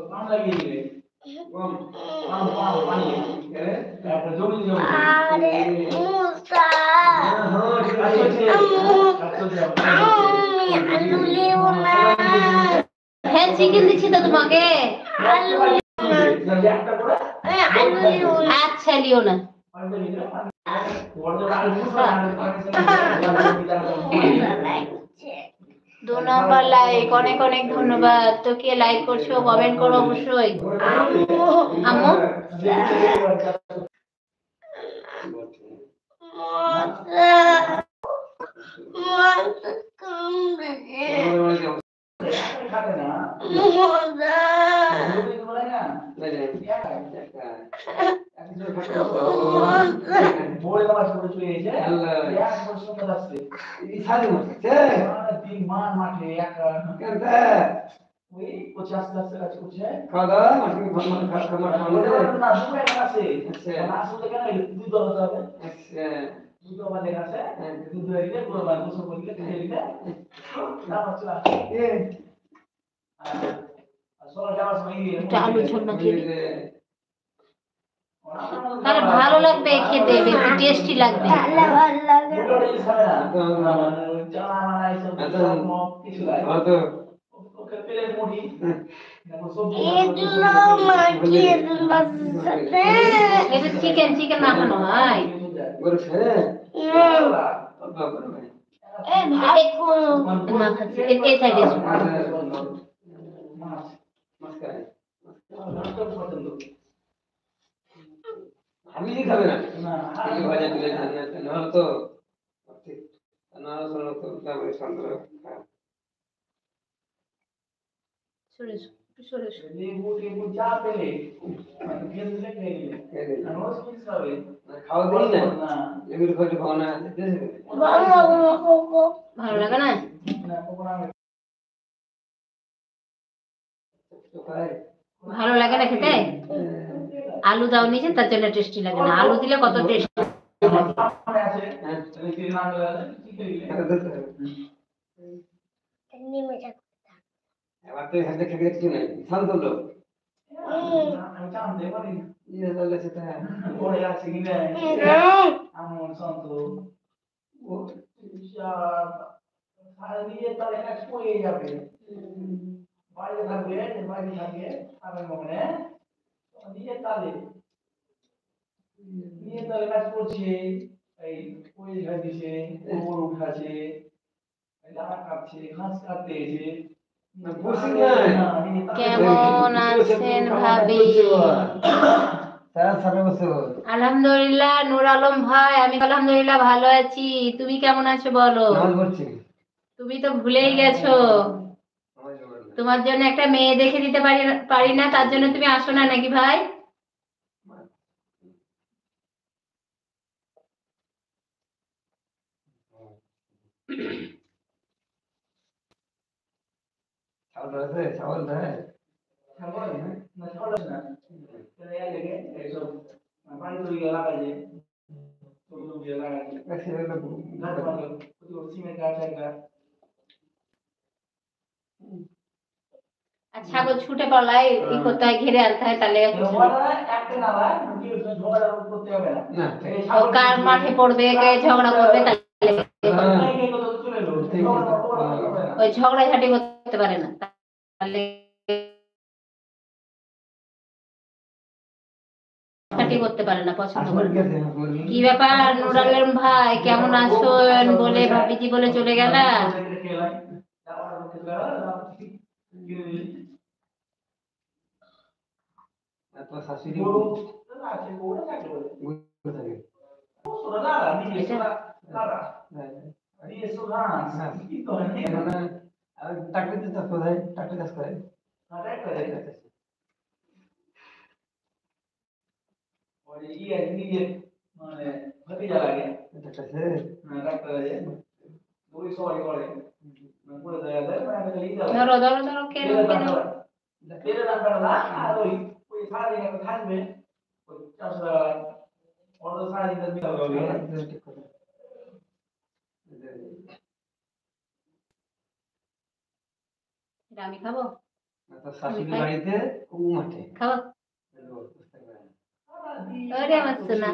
পাম লাগিয়ে দিবে পাম পাম পাম পানি তারপর জমি জমি আরে মুসা আলু লিও না হ্যাঁ চিকেন দিচ্ছি তো তোমাকে আলু আচ্ছা লিও না ধন্যবাদ লাইক অনেক অনেক ধন্যবাদ তো কে লাইক করছো কমেন্ট করো অবশ্যই আম্মু আলু ঝোল মাখিয়ে তাহলে ভালো লাগবে খেতে বেশি টেস্টি লাগবে চিকেন চিকেন মাখানো হয় খাবে না ভাজা তুলে না তো ভালো লাগে না ভালো লাগে না খেতে আলু দাও নিচে তার জন্য টেস্টি লাগে না আলু দিলে কত টেস্টি এবার তো এখানে খেতে কিছু নাই শান্ত লোক আমি জানতে পারি ইয়ে চলে সেটা পড়ে আছে কি না আমার শান্ত ও সারা দিয়ে তাহলে কাজ পড়ে যাবে বাইরে থাকবে বাইরে থাকে আমার মনে দিয়ে তালে কাজ করছে এই ওই ঘাট দিছে গোবর উঠাছে লাড়া কাটছে ঘাস কাটতে এসে কেমন আছেন ভাবি আলহামদুলিল্লাহ নূর আলম ভাই আমি আলহামদুলিল্লাহ ভালো আছি তুমি কেমন আছো বলো তুমি তো ভুলেই গেছো তোমার জন্য একটা মেয়ে দেখে দিতে পারি না তার জন্য তুমি আসো না নাকি ভাই চাवল দেয় ছাগল ছুটে পালায় ই করতে হয় ঘিরে আনতে হয় তাহলে কার মাঠে পড়বে ঝগড়া করবে ওই ঝগড়াঝাটি করতে পারে না তাহলে করতে পারে না পছন্দ করে কি ব্যাপার নূর আলম ভাই কেমন আছো বলে ভাবিজি বলে চলে গেলা ধরো ধরো ধরো কেন আমি খাবো খাবো ওরে আমার সোনা